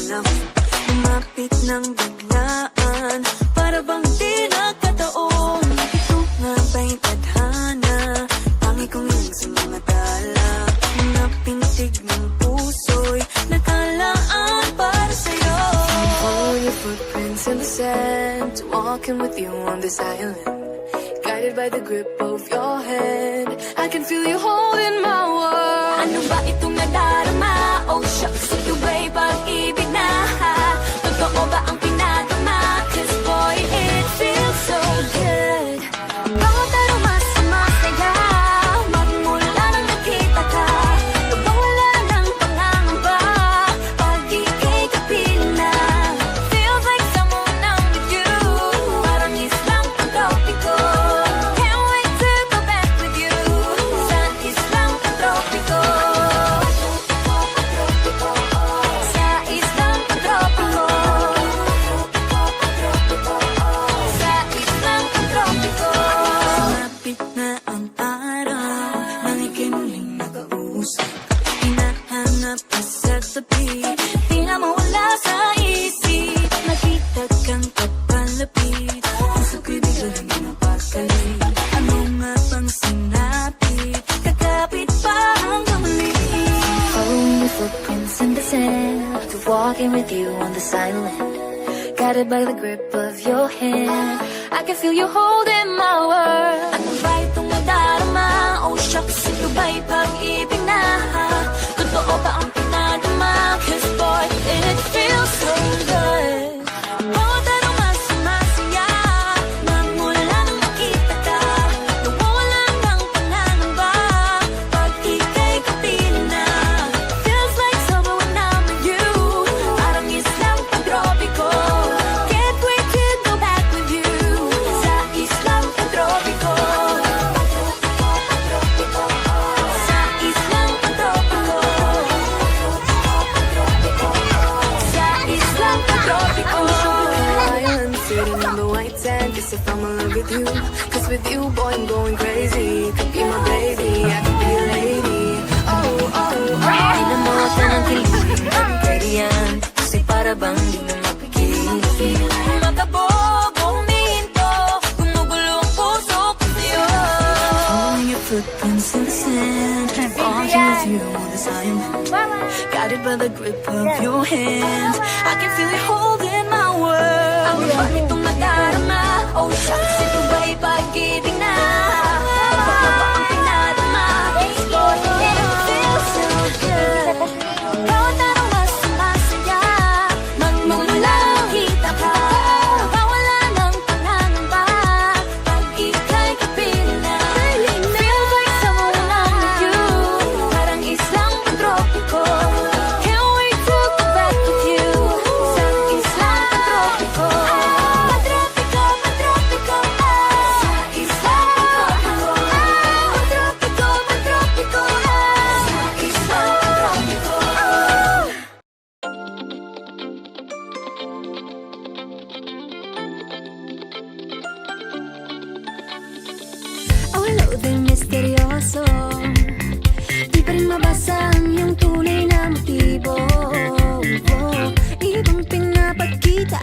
alam. Lumapit ng biglaan, para bang di nagkataon. Ito nga ba'y tadhana, tangi kong ilang sa mga tala. Mga pintig ng puso'y nakalaan para sa'yo. Follow your footprints in the sand, walking with you on this island. Guided by the grip of your hand, I can feel you holding my world. Ano ba itong nadarama? Oh shucks, ito ba'y pag-ibig na? Totoo ba ang pinadama? 'Cause boy, it feels so good. Bawat aroma sumasaya, magmula nang nakita ka. Nawawala ng pangangamba, pag ika'y kapiling na. Feels like someone I'm with you, parang islang pagkapiko. Can't wait to go back with you, sa islang pagtropiko. Sa islang pagtropiko. Sa islang pagtropiko. Malapit na ang araw, nang ika'y muling nakausap. Hinahanap ka sa tabi, di na mawala sa isip. Nakita kang kapalapit, puso ko'y biglang napakalit. Ano nga bang sinapit, kakapit pa hanggang muli. Following your footprints in the sand, to walking with you on the island. Guided by the grip of your hand, I can feel you holding my world. Ano ba itong nadarama? Oh shucks, ito ba'y pag-ibig na? Totoo ba ang pinadama? 'Cause boy, it feels so good. Bawat aroma sumasaya, magmula nang nakita ka. Nawawala ng pangangamba, pag ika'y kapiling na. Feels like summer when I'm with you, parang islang pagtropiko. Can't wait to go back with you, sa islang pagtropiko. Sa islang pagtropiko. Sa islang pagtropiko. Island sitting on the white sand, as if I'm in love with you. 'Cause with you, boy, I'm going crazy. Could be my baby, I could be a lady. Oh, oh, oh. Di na mawata ng kilig, ready yan. Kasi para bang di na mapigil. Magkabog, huminto, gumugulo ang puso ko sa'yo. Following your footprints in the sand, walking with you on this island. Guided by the grip of your hand, I can feel you holding my world. Ang ba nitong nadarama? Oh shucks, ito ba'y pag-ibig na? Totoo ba ang pinadama? Boy, it feels so good. Bawat aroma sumasaya, magmumula nakita ka. Nawawala ng pangangamba, pag ika'y kapiling na. Feels like someone I'm with you, parang islang pagtropiko. Can't wait to go back with you, sa islang pagtropiko. Pagtropiko, pagtropiko. Sa islang pagtropiko. Pagtropiko, pagtropiko. Sa islang pagtropiko. Ang loading misteryoso, di pa rin mabasa ang iyong tunay na motibo. Ibang pinapakita